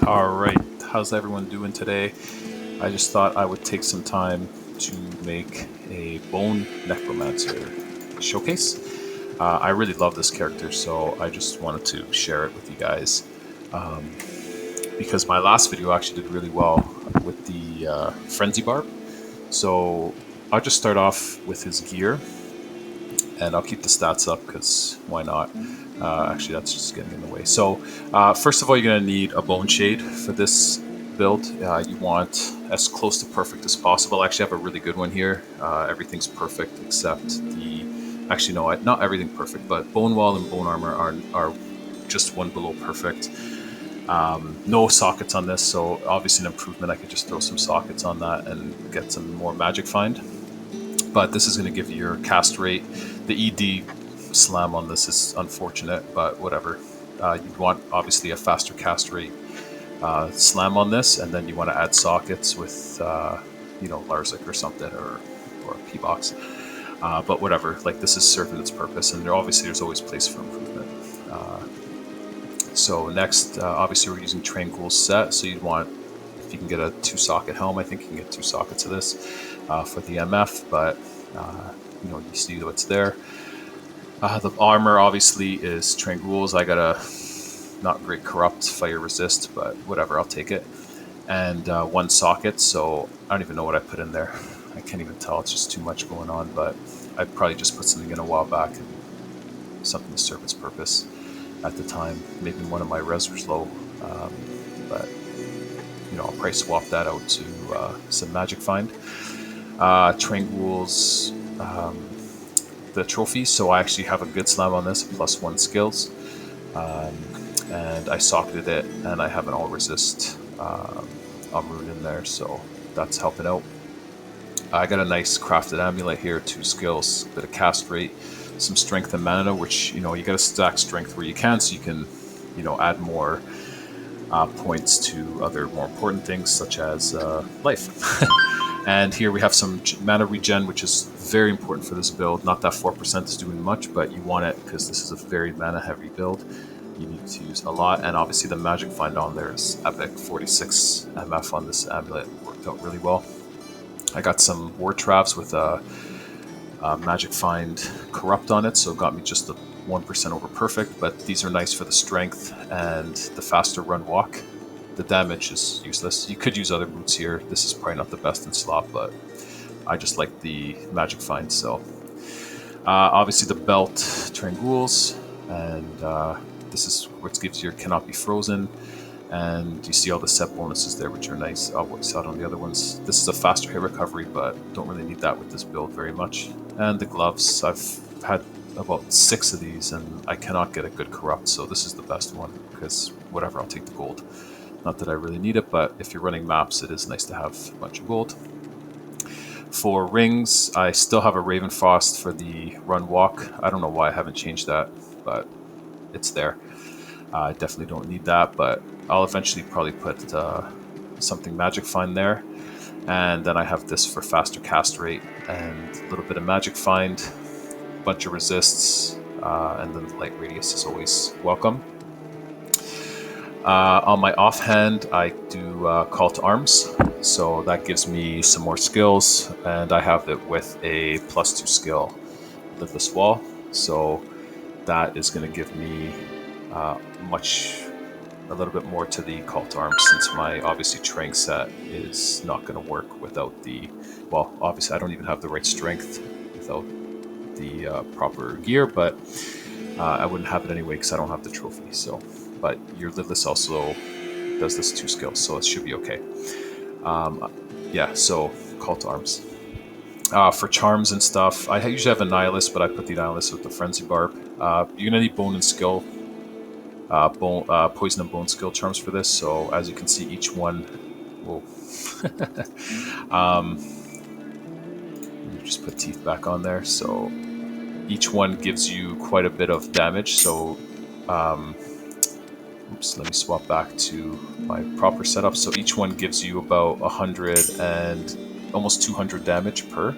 Alright, how's everyone doing today? I just thought I would take some time to make a Bone Necromancer showcase. I really love this character, so I just wanted to share it with you guys. Because my last video actually did really well with the Frenzy Barb. So I'll just start off with his gear, and I'll keep the stats up because why not? Actually, that's just getting in the way. So first of all, you're going to need a Bone Shade for this build. You want as close to perfect as possible. I actually have a really good one here. Everything's perfect except the... Actually, no, not everything perfect, but Bone Wall and Bone Armor are just one below perfect. No sockets on this, so obviously an improvement. I could just throw some sockets on that and get some more magic find. But this is going to give you your cast rate. The ED slam on this is unfortunate, but whatever. You'd want obviously a faster cast rate slam on this, and then you want to add sockets with Larzik or something, or a P-box. But whatever, like this is serving its purpose, and there's always place for improvement. So next, obviously we're using Tranquil's set, so you'd want, if you can get a 2-socket helm, I think you can get 2 sockets of this for the MF, but you see what's there. The armor obviously is Tranquil's. I got a not great corrupt fire resist, but whatever, I'll take it. And 1 socket, so I don't even know what I put in there. I can't even tell, it's just too much going on, but I probably just put something in a while back and something to serve its purpose at the time. Maybe one of my resers low, but I'll probably swap that out to some magic find. Tranquil's the trophy, so I actually have a good slam on this, +1 skills, and I socketed it, and I have an all resist rune in there, so that's helping out. I got a nice crafted amulet here, 2 skills, bit of cast rate, some strength and mana, which you got to stack strength where you can, so you can add more points to other more important things such as life. And here we have some mana regen, which is very important for this build. Not that 4% is doing much, but you want it because this is a very mana heavy build. You need to use a lot, and obviously the magic find on there is epic. 46 MF on this amulet worked out really well. I got some war traps with a magic find corrupt on it, so it got me just the 1% over perfect, but these are nice for the strength and the faster run walk. The damage is useless. You could use other boots here. This is probably not the best in slot, but I just like the magic find. So obviously the belt Tranquil's, and this is what gives your cannot be frozen, and you see all the set bonuses there, which are nice. I'll voice out on the other ones. This is a faster hit recovery, but don't really need that with this build very much. And the gloves, I've had about 6 of these, and I cannot get a good corrupt, so this is the best one, because whatever, I'll take the gold. Not that I really need it, but if you're running maps, it is nice to have a bunch of gold. For rings, I still have a Ravenfrost for the run walk. I don't know why I haven't changed that, but it's there. I definitely don't need that, but I'll eventually probably put something magic find there. And then I have this for faster cast rate and a little bit of magic find, a bunch of resists, and then the light radius is always welcome. On my offhand, I do Call to Arms, so that gives me some more skills, and I have it with a +2 skill, Lidless Wall, so that is going to give me a little bit more to the Call to Arms, since my obviously Trank set is not going to work without the, well, obviously I don't even have the right strength without the proper gear, but I wouldn't have it anyway because I don't have the trophy, so. But your Lidless also does this 2 skills, so it should be okay. Yeah, so Call to Arms. For charms and stuff, I usually have a Nihilist, but I put the Nihilist with the Frenzy Barb. You're gonna need Bone and Skill, Poison and Bone skill charms for this. So as you can see, each one will. Just put teeth back on there. So each one gives you quite a bit of damage. So. Oops, let me swap back to my proper setup. So each one gives you about 100 and almost 200 damage per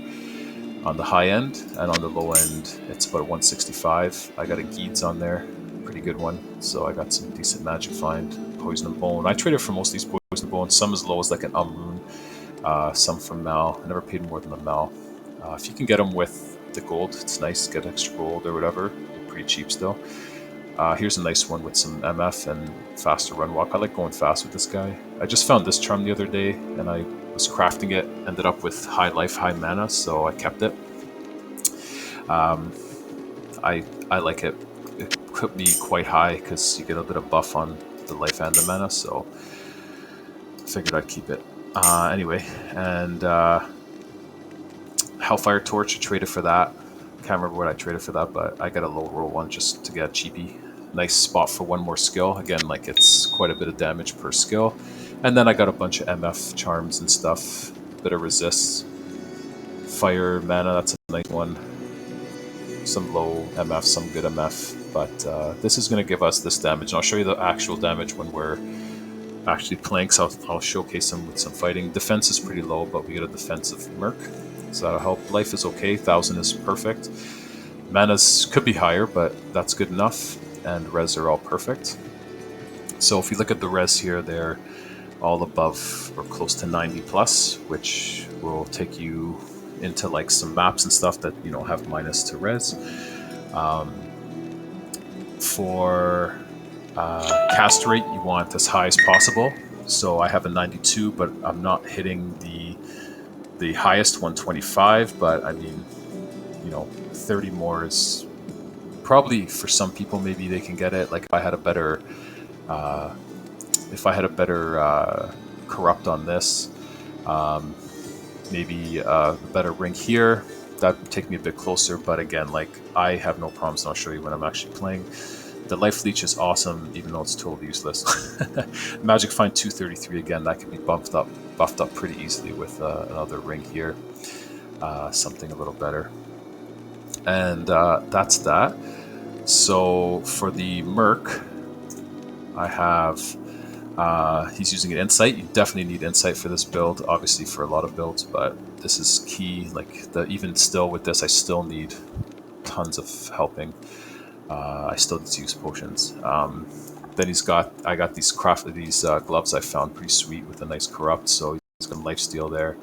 on the high end, and on the low end it's about 165. I got a Geeds on there, pretty good one, so I got some decent magic find, Poison and Bone. I traded for most of these Poison and Bone, some as low as like an Rune, some from Mal. I never paid more than the Mal. If you can get them with the gold, it's nice, get extra gold or whatever. They're pretty cheap still. Here's a nice one with some MF and faster run walk. I like going fast with this guy. I just found this charm the other day, and I was crafting it, ended up with high life, high mana, so I kept it. I like it. It could be quite high because you get a bit of buff on the life and the mana, so I figured I'd keep it. Anyway, and Hellfire Torch, I traded for that. Can't remember what I traded for that, but I got a low roll one just to get a cheapie. Nice spot for one more skill. Again, like it's quite a bit of damage per skill. And then I got a bunch of MF charms and stuff. Bit of resists. Fire mana, that's a nice one. Some low MF, some good MF. But this is going to give us this damage. And I'll show you the actual damage when we're actually playing. So I'll showcase them with some fighting. Defense is pretty low, but we get a defensive Merc. So that'll help. Life is okay. 1000 is perfect. Manas could be higher, but that's good enough. And res are all perfect. So if you look at the res here, they're all above or close to 90 plus, which will take you into like some maps and stuff that you don't have minus to res. For cast rate, you want as high as possible. So I have a 92, but I'm not hitting the highest 125. But I mean, you know, 30 more is probably for some people. Maybe they can get it. Like if I had a better corrupt on this, maybe a better ring here, that would take me a bit closer. But again, like I have no problems, and I'll show you when I'm actually playing. The life leech is awesome, even though it's totally useless. Magic Find 233 again, that can be buffed up pretty easily with another ring here, something a little better. And that's that. So for the Merc, I have he's using an Insight. You definitely need Insight for this build, obviously for a lot of builds, but this is key. Like even still with this, I still need tons of helping. I still need to use potions. Then I got these gloves I found pretty sweet with a nice corrupt, so he's got lifesteal there.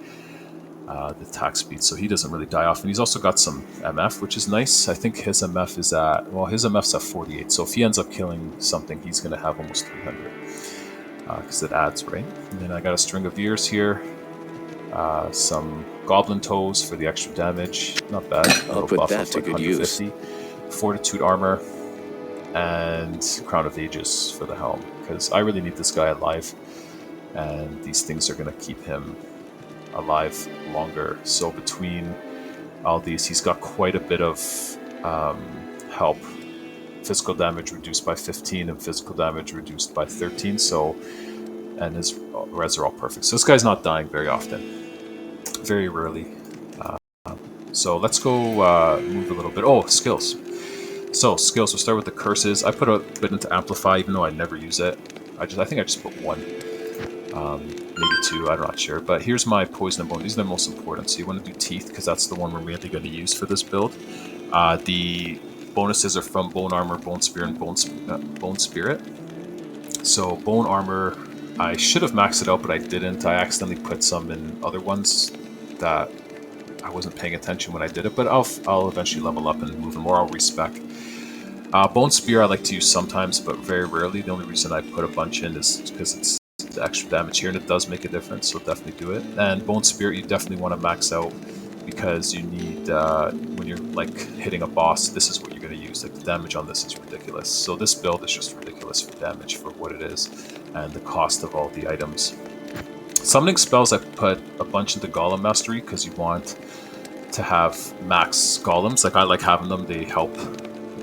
The attack speed, so he doesn't really die off. And he's also got some MF, which is nice. I think his MF is at, well, his MF's at 48, so if he ends up killing something, he's going to have almost 300, because it adds, right? And then I got a string of ears here, some goblin toes for the extra damage, not bad. I'll put that to good use. Fortitude armor, and Crown of Ages for the helm, because I really need this guy alive, and these things are going to keep him alive longer. So between all these, he's got quite a bit of help. Physical damage reduced by 15 and physical damage reduced by 13. So, and his res are all perfect. So this guy's not dying very often, very rarely. So let's go move a little bit. Oh, skills. So skills. We'll start with the curses. I put a bit into Amplify, even though I never use it. I think I just put one. Maybe two, I'm not sure. But here's my Poison and Bone. These are the most important. So you want to do Teeth, because that's the one we're mainly going to use for this build. The bonuses are from Bone Armor, Bone Spear, and Bone Spirit. So Bone Armor, I should have maxed it out, but I didn't. I accidentally put some in other ones that I wasn't paying attention when I did it. But I'll eventually level up and move more. I'll respec. Bone Spear I like to use sometimes, but very rarely. The only reason I put a bunch in is because it's the extra damage here, and it does make a difference, so definitely do it. And Bone Spirit you definitely want to max out, because you need, when you're like hitting a boss, this is what you're going to use. Like the damage on this is ridiculous. So this build is just ridiculous for damage for what it is, and the cost of all the items. Summoning spells I put a bunch into Golem Mastery, because you want to have max golems. Like I like having them, they help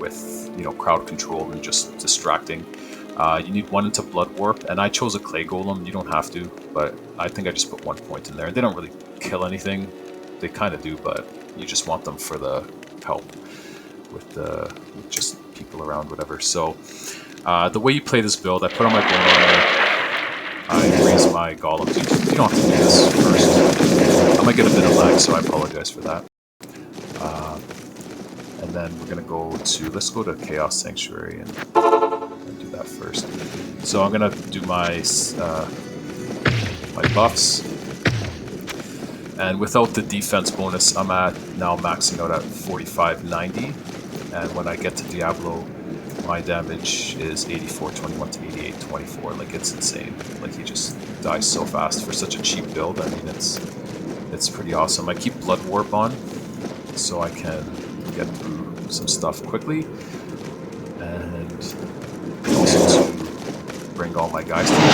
with, you know, crowd control and just distracting. You need one into Blood Warp, and I chose a Clay Golem. You don't have to, but I think I just put 1 point in there. They don't really kill anything. They kind of do, but you just want them for the help with just people around, whatever. So the way you play this build, I put on my Bone Armor. I raise my Golems. You don't have to do this first. I might get a bit of lag, so I apologize for that. And then we're going to let's go to Chaos Sanctuary and do that first. So I'm gonna do my my buffs, and without the defense bonus, I'm now maxing out at 4590, and when I get to Diablo, my damage is 8421 to 8824. Like, it's insane. Like, he just dies so fast for such a cheap build. I mean, it's pretty awesome. I keep Blood Warp on, so I can get through some stuff quickly, and also to bring all my guys together.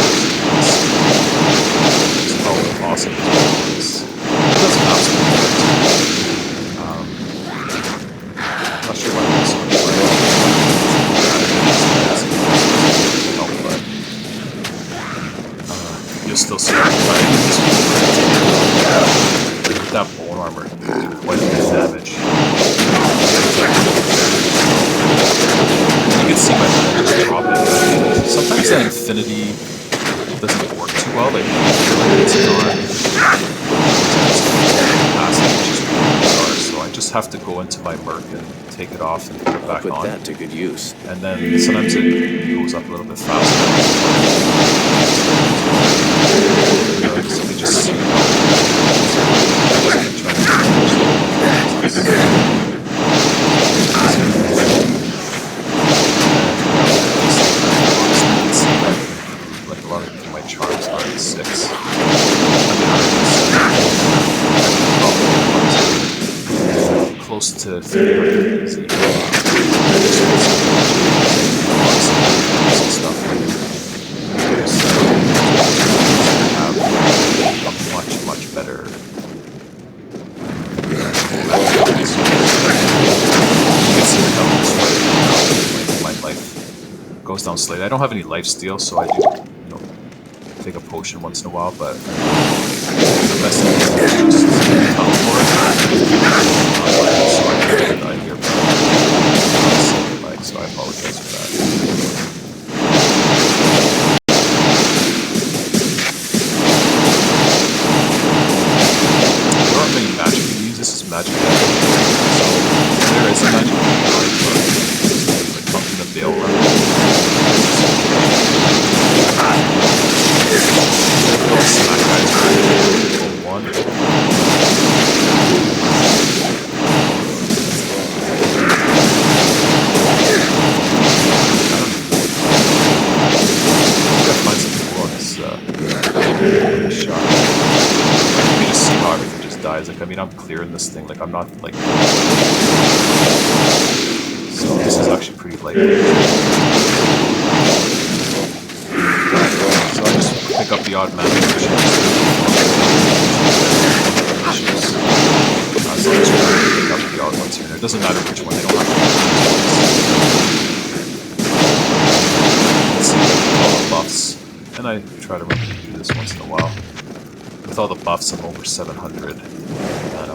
Just how awesome it is. It doesn't absolutely I'm not sure why it's so much but you'll still see with that bone armor, quite a bit of damage. You can see my damage just dropping. Sometimes that infinity doesn't work too well, like it's not so I just have to go into my merc and take it off and put it back on. Put that to good use. And then sometimes it goes up a little bit faster. So you just see like a lot of my charms are in 6. Close to 300 easy. Stuff have a much better. You can see how my life goes down slightly. I don't have any life steal, so I do, take a potion once in a while, but the best thing is just teleport. So I can't die here, but so I apologize for that. There aren't many magic to use. This is magic. So there is a magic but like pumping the veil run. Smack guys are one. Find some people on this shot. You can just see how everything just dies. Like, I mean, I'm clearing this thing. Like, I'm not like. So this is actually pretty lightweight. So I just pick up the odd magic potion. So I just pick up the odd ones here. It doesn't matter which one. They don't have to. See all the buffs, and I try to remember to do this once in a while. With all the buffs, I'm over 700,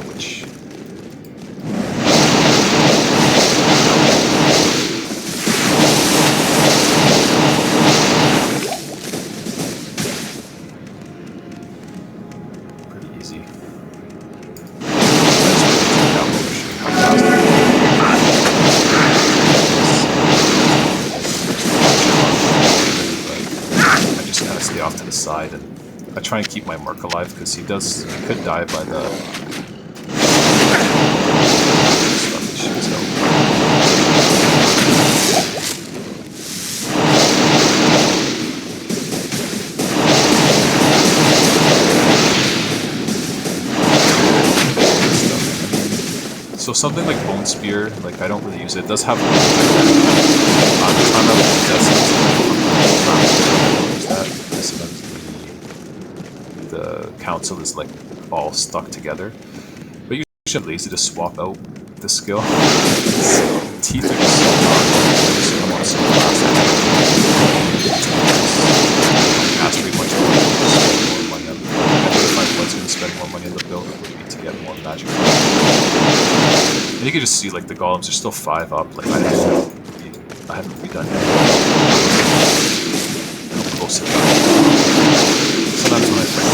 which. Off to the side, and I try and keep my merc alive because he could die by the stuff he shoots out. So something like Bone Spear, like I don't really use it. It does have the time I would the council is like all stuck together, but you should lazy to swap out the skill. Teeth are just so hard, just come on so fast. Mastery much more money on. I think if I was going to spend more money on the build, it would be to get more magic. And you can just see like the golems are still 5 up. Like I haven't redone it. I'm close to that. So that's what I think.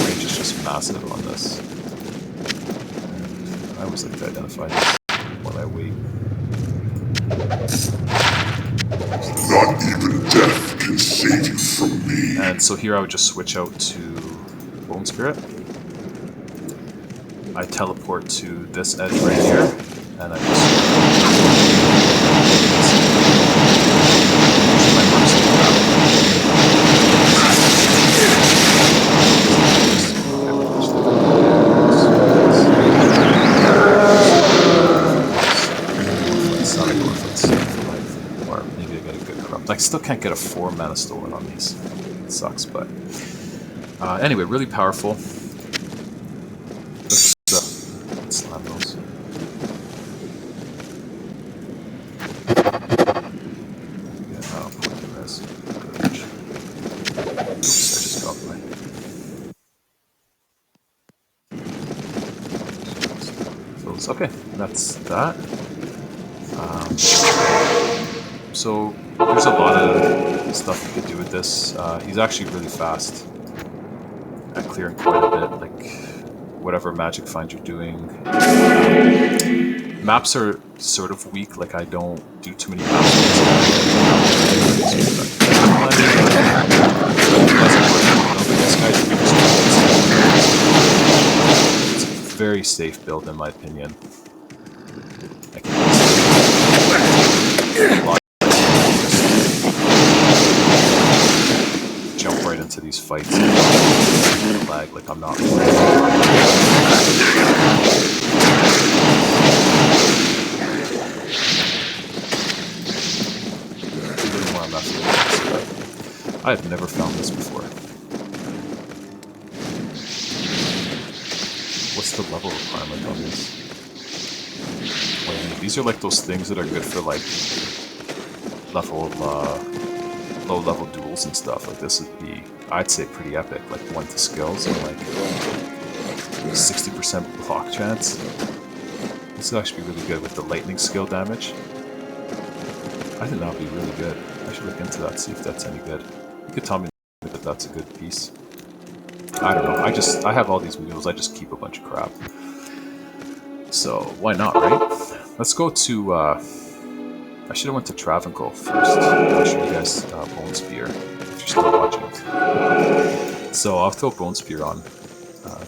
Range is just massive. I always like to identify this while I wait. Not even death can save you from me. And so here I would just switch out to Bone Spirit. I teleport to this edge right here, and I just my mercy maybe I get a good corrupt. I still can't get a 4 mana stolen on these. It sucks, but anyway, really powerful. Let's slam those. Yeah, I'll put the rest. Oops, I just dropped my. Okay, that's that. So there's a lot of stuff you could do with this. He's actually really fast at clearing quite a bit, like whatever magic find you're doing. Maps are sort of weak, like I don't do too many maps. It's a very safe build in my opinion. Jump right into these fights and lag like I'm not. I have never found this before. What's the level requirement on this? These are like those things that are good for like level, low level duels and stuff. Like this would be, I'd say, pretty epic. Like 1 to skills and like 60% block chance. This would actually be really good with the lightning skill damage. I think that would be really good. I should look into that, see if that's any good. You could tell me that that's a good piece. I don't know. I have all these mules. I just keep a bunch of crap. So why not, right? Let's go to. I should have went to Travancore first. I'll show you guys Bone Spear if you're still watching. So I'll throw Bone Spear on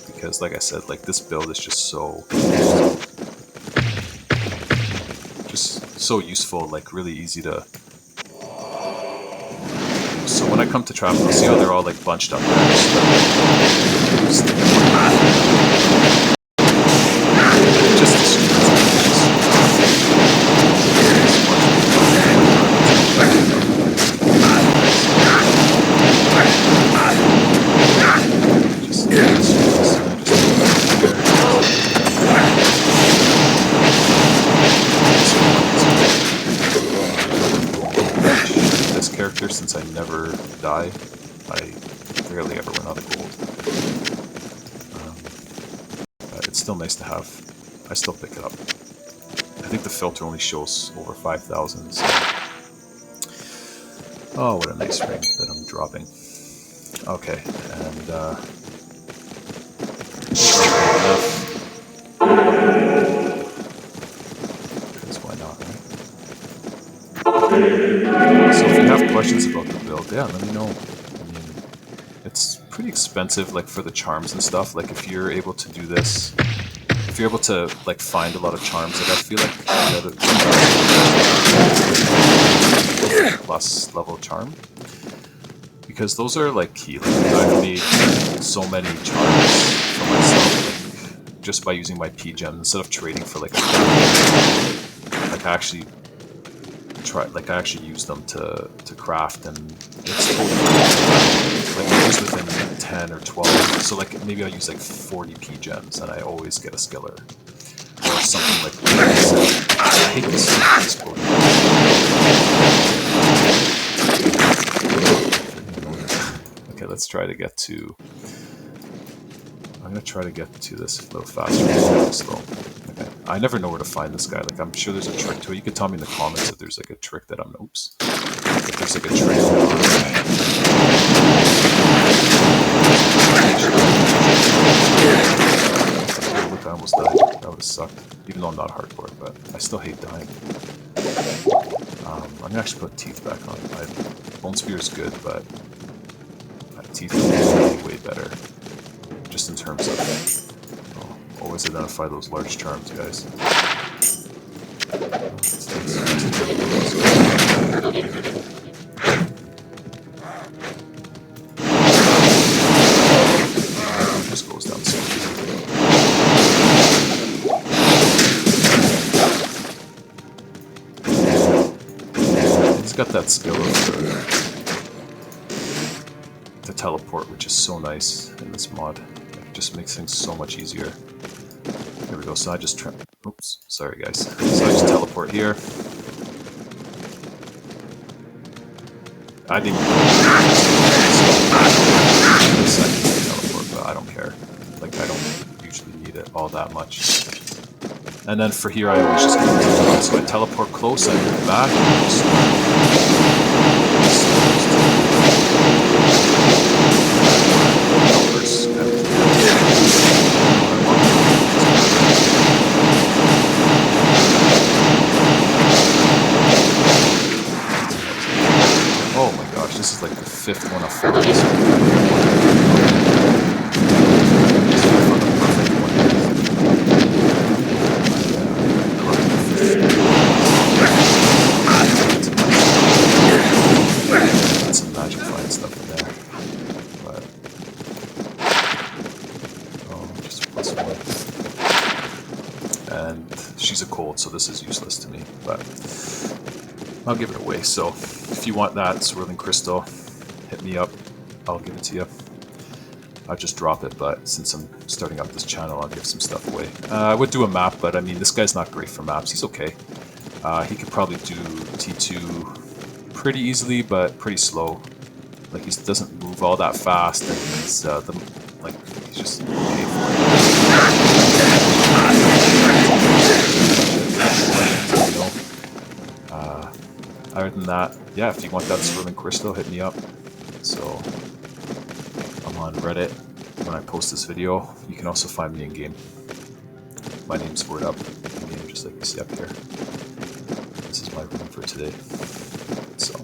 because, like I said, like this build is just so useful. Like really easy to. So when I come to Travancore, see how they're all like bunched up there. Since I never die, I rarely ever run out of gold. But it's still nice to have. I still pick it up. I think the filter only shows over 5,000. So. Oh, what a nice ring that I'm dropping. Okay, and because why not, right? So if you have questions about the build, yeah, let me know. I mean, it's pretty expensive, like for the charms and stuff. Like if you're able to do this, if you're able to like find a lot of charms, like I feel like the plus level charm, because those are like key. Like I've made so many charms for myself, like, just by using my P gems instead of trading for like I actually use them to craft, and it's totally like just within 10 or 12. So like maybe I'll use like 40 P gems and I always get a skiller or something like that. I hate this quote. Okay, let's try to get to. I'm gonna try to get to this a little faster. Slow. Okay. I never know where to find this guy. Like I'm sure there's a trick to it. You could tell me in the comments if there's like a trick that I'm. Oops. If there's like a trick. Look how almost died. That would have sucked. Even though I'm not hardcore, but I still hate dying. I'm gonna actually put teeth back on. Bone Spear is good, but teeth is way better. Just in terms of always identify those large charms, guys. Just goes down slowly. He's got that skill to teleport, which is so nice in this mod. It just makes things so much easier. There we go. So I just oops, sorry guys. So I just teleport here. I didn't teleport, but I don't care. Like, I don't usually need it all that much. And then for here, I always just keep it. So I teleport close, I move back, and just oh my gosh, this is like the 5th one of 4. Some magic fine stuff in there. But just +1. And she's a cold, so this is useless to me, but I'll give it away. So if you want that swirling crystal, hit me up. I'll give it to you. I'll just drop it, but since I'm starting up this channel, I'll give some stuff away. I would do a map, but I mean, this guy's not great for maps. He's okay. He could probably do T2 pretty easily, but pretty slow. Like, he doesn't move all that fast, and he's he's just okay for it. Other than that, yeah, if you want that swirling crystal, hit me up. So I'm on Reddit when I post this video. You can also find me in game. My name's Word Up in game, just like you see up here. This is my room for today. So